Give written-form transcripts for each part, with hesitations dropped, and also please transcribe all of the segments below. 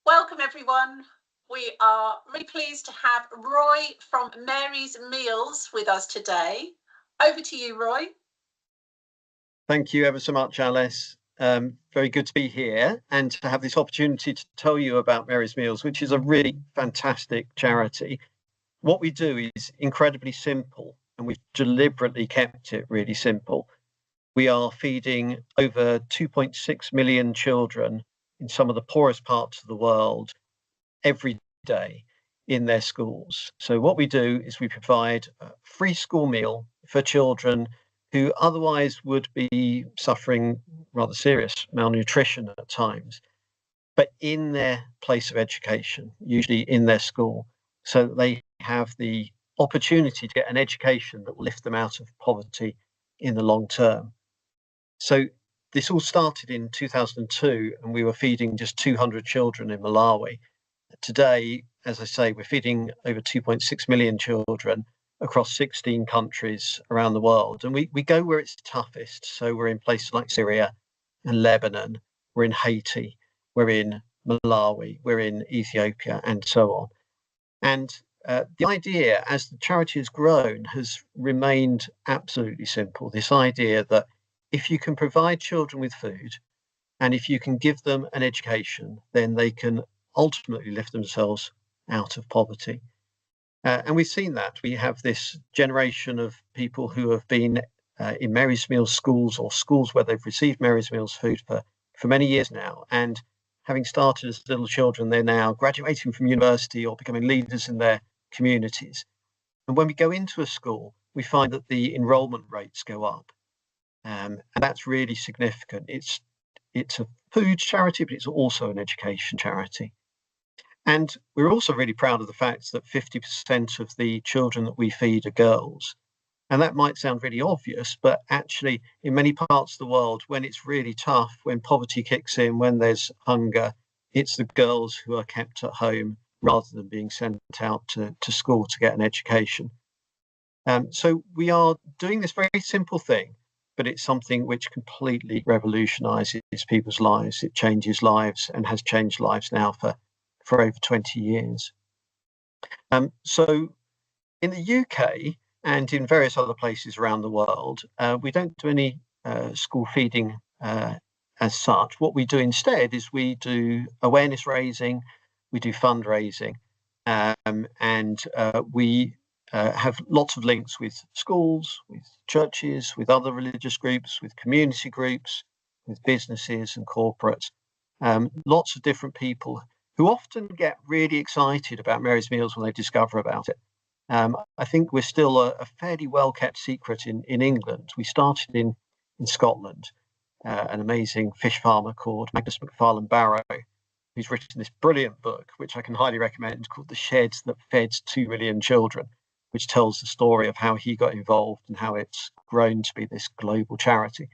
Welcome everyone. We are really pleased to have Roy from Mary's Meals with us today. Over to you, Roy. Thank you ever so much, Alice. Very good to be here and to have this opportunity to tell you about Mary's Meals, which is a really fantastic charity. What we do is incredibly simple, and we've deliberately kept it really simple. We are feeding over 2.6 million children in some of the poorest parts of the world every day in their schools. So what we do is we provide a free school meal for children who otherwise would be suffering rather serious malnutrition at times, but in their place of education, usually in their school, so that they have the opportunity to get an education that will lift them out of poverty in the long term. So this all started in 2002, and we were feeding just 200 children in Malawi. Today, as I say, we're feeding over 2.6 million children across 16 countries around the world. And we go where it's toughest. So we're in places like Syria and Lebanon, we're in Haiti, we're in Malawi, we're in Ethiopia, and so on. And the idea, as the charity has grown, has remained absolutely simple. This idea that if you can provide children with food, and if you can give them an education, then they can ultimately lift themselves out of poverty. And we've seen that. We have this generation of people who have been in Mary's Meals schools, or schools where they've received Mary's Meals food for many years now. And having started as little children, they're now graduating from university or becoming leaders in their communities. And when we go into a school, we find that the enrollment rates go up. And that's really significant. It's a food charity, but it's also an education charity. And we're also really proud of the fact that 50% of the children that we feed are girls. And that might sound really obvious, but actually in many parts of the world, when it's really tough, when poverty kicks in, when there's hunger, it's the girls who are kept at home rather than being sent out to school to get an education. So we are doing this very simple thing, but it's something which completely revolutionizes people's lives. It changes lives and has changed lives now for over 20 years. So in the UK and in various other places around the world, we don't do any school feeding as such. What we do instead is we do awareness raising, we do fundraising, and we have lots of links with schools, with churches, with other religious groups, with community groups, with businesses and corporates, lots of different people who often get really excited about Mary's Meals when they discover about it. I think we're still a fairly well-kept secret in England. We started in Scotland, an amazing fish farmer called Magnus MacFarlane Barrow, who's written this brilliant book, which I can highly recommend, called The Sheds That Fed 2 Million Children, which tells the story of how he got involved and how it's grown to be this global charity.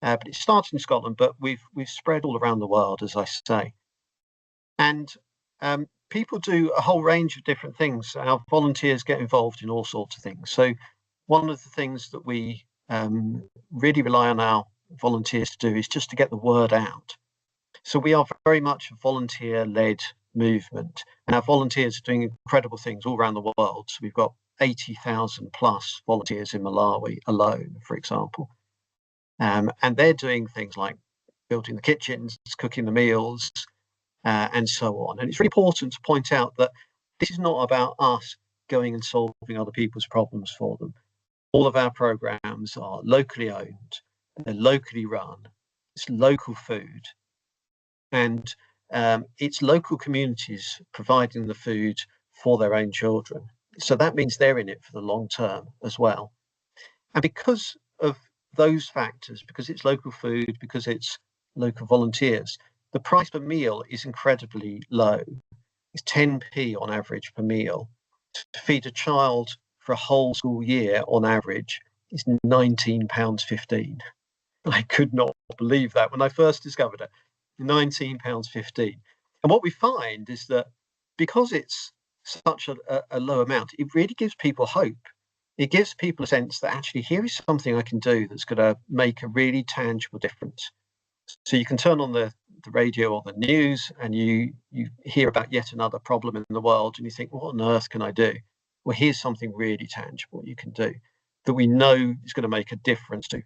But it started in Scotland, but we've spread all around the world, as I say. And people do a whole range of different things. Our volunteers get involved in all sorts of things. So one of the things that we really rely on our volunteers to do is just to get the word out. So we are very much a volunteer-led movement, and our volunteers are doing incredible things all around the world. So we've got 80,000 plus volunteers in Malawi alone, for example. And they're doing things like building the kitchens, cooking the meals, and so on. And it's really important to point out that this is not about us going and solving other people's problems for them. All of our programs are locally owned, they're locally run, it's local food, and it's local communities providing the food for their own children. So that means they're in it for the long term as well. And because of those factors, because it's local food, because it's local volunteers, the price per meal is incredibly low. It's 10p on average per meal. To feed a child for a whole school year on average is £19.15. I could not believe that when I first discovered it. £19.15. And what we find is that because it's such a low amount, it really gives people hope. It gives people a sense that actually here is something I can do that's going to make a really tangible difference. So you can turn on the the radio or the news, and you hear about yet another problem in the world, and you think, what on earth can I do? Well, here's something really tangible you can do that we know is going to make a difference to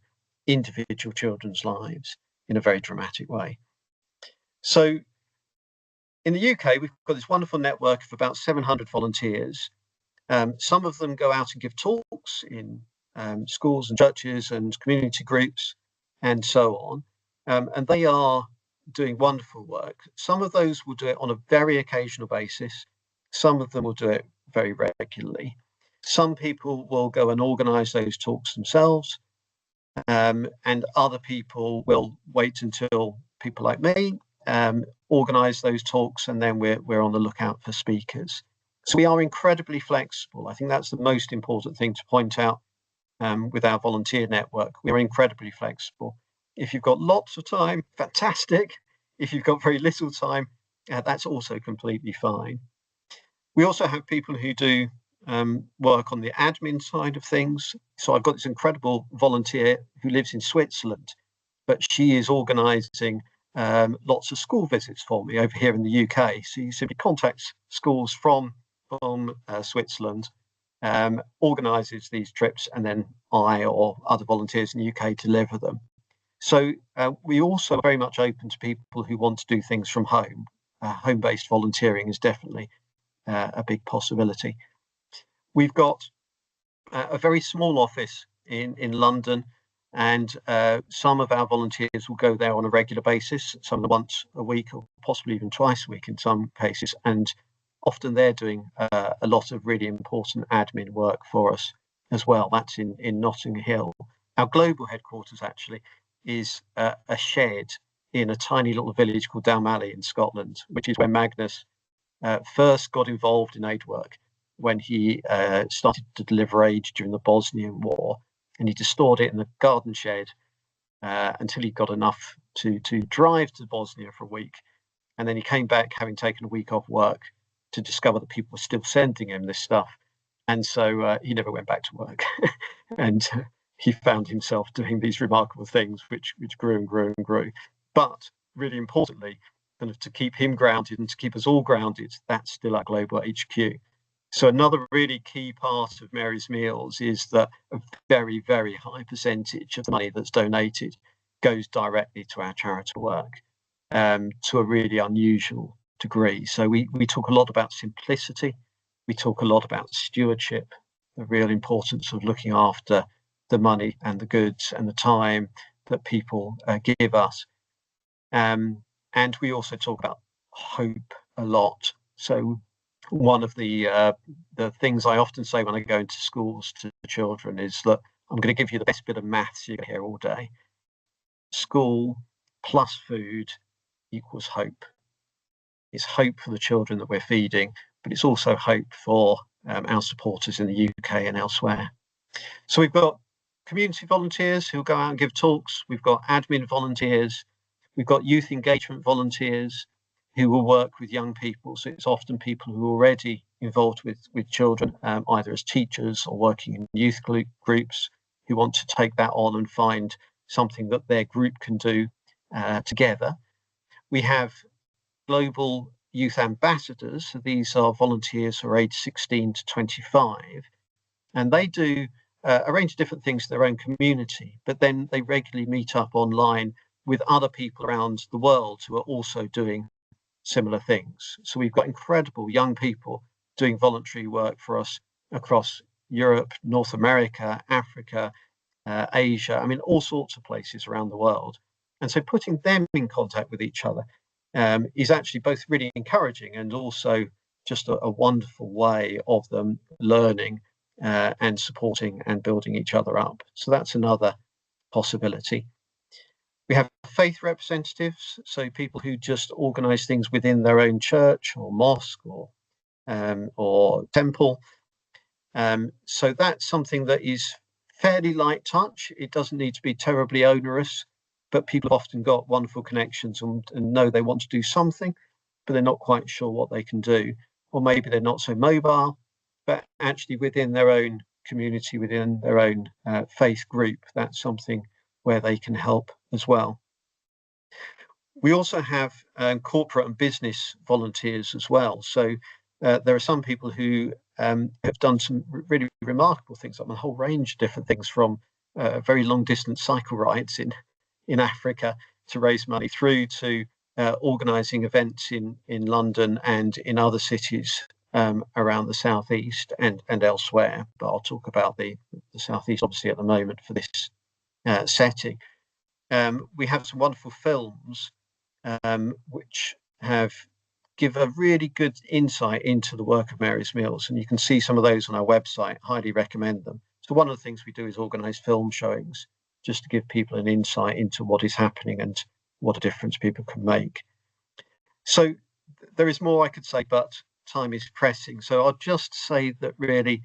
individual children's lives in a very dramatic way. So in the UK, we've got this wonderful network of about 700 volunteers. Some of them go out and give talks in schools and churches and community groups and so on. And they are doing wonderful work. Some of those will do it on a very occasional basis. Some of them will do it very regularly. Some people will go and organise those talks themselves. And other people will wait until people like me organise those talks, and then we're on the lookout for speakers. So we are incredibly flexible. I think that's the most important thing to point out with our volunteer network. We're incredibly flexible. If you've got lots of time, fantastic. If you've got very little time, that's also completely fine. We also have people who do work on the admin side of things. So I've got this incredible volunteer who lives in Switzerland, but she is organising lots of school visits for me over here in the UK. So you simply contacts schools from Switzerland, organises these trips, and then I or other volunteers in the UK deliver them. So we also are very much open to people who want to do things from home. Home-based volunteering is definitely a big possibility. We've got a very small office in London, and some of our volunteers will go there on a regular basis, some of them once a week or possibly even twice a week in some cases, and often they're doing a lot of really important admin work for us as well. That's in Notting Hill. Our global headquarters actually is a shed in a tiny little village called Dalmally in Scotland, which is where Magnus first got involved in aid work when he started to deliver aid during the Bosnian War, and he just stored it in the garden shed until he got enough to drive to Bosnia for a week, and then he came back having taken a week off work to discover that people were still sending him this stuff, and so he never went back to work, and he found himself doing these remarkable things which grew and grew and grew. But really importantly, kind of to keep him grounded and to keep us all grounded, that's still our global HQ. So another really key part of Mary's Meals is that a very, very high percentage of the money that's donated goes directly to our charitable work, to a really unusual degree. So we talk a lot about simplicity. We talk a lot about stewardship, the real importance of looking after the money and the goods and the time that people give us. And we also talk about hope a lot. So one of the things I often say when I go into schools to children is that I'm going to give you the best bit of maths you can hear all day. School plus food equals hope. It's hope for the children that we're feeding, but it's also hope for our supporters in the UK and elsewhere. So we've got community volunteers who go out and give talks. We've got admin volunteers. We've got youth engagement volunteers who will work with young people. So it's often people who are already involved with children, either as teachers or working in youth groups, who want to take that on and find something that their group can do together. We have global youth ambassadors. So these are volunteers who are aged 16 to 25, and they do a range of different things to their own community, but then they regularly meet up online with other people around the world who are also doing similar things. So we've got incredible young people doing voluntary work for us across Europe, North America, Africa, Asia, I mean, all sorts of places around the world. And so putting them in contact with each other is actually both really encouraging and also just a wonderful way of them learning and supporting and building each other up. So that's another possibility. We have faith representatives, so people who just organise things within their own church or mosque or temple. So that's something that is fairly light touch. It doesn't need to be terribly onerous, but people have often got wonderful connections and know they want to do something, but they're not quite sure what they can do. Or maybe they're not so mobile, but actually within their own community, within their own faith group, that's something where they can help as well. We also have corporate and business volunteers as well. So there are some people who have done some really remarkable things, like a whole range of different things, from very long distance cycle rides in Africa to raise money, through to organising events in London and in other cities around the southeast and elsewhere. But I'll talk about the southeast obviously at the moment for this setting. We have some wonderful films which have give a really good insight into the work of Mary's Meals, and you can see some of those on our website. Highly recommend them. So one of the things we do is organise film showings, just to give people an insight into what is happening and what a difference people can make. So there is more I could say, but time is pressing. So I'll just say that really,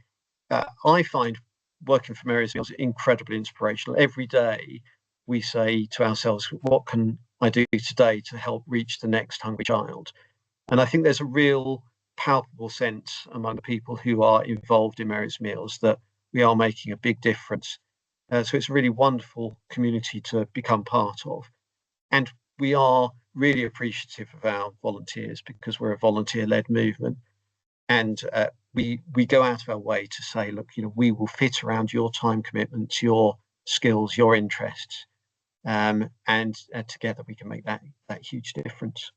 I find working for Mary's Meals incredibly inspirational. Every day we say to ourselves, what can I do today to help reach the next hungry child? And I think there's a real palpable sense among the people who are involved in Mary's Meals that we are making a big difference. So it's a really wonderful community to become part of. And we are really appreciative of our volunteers, because we're a volunteer-led movement. And we go out of our way to say, look, we will fit around your time commitments, your skills, your interests. And together we can make that huge difference.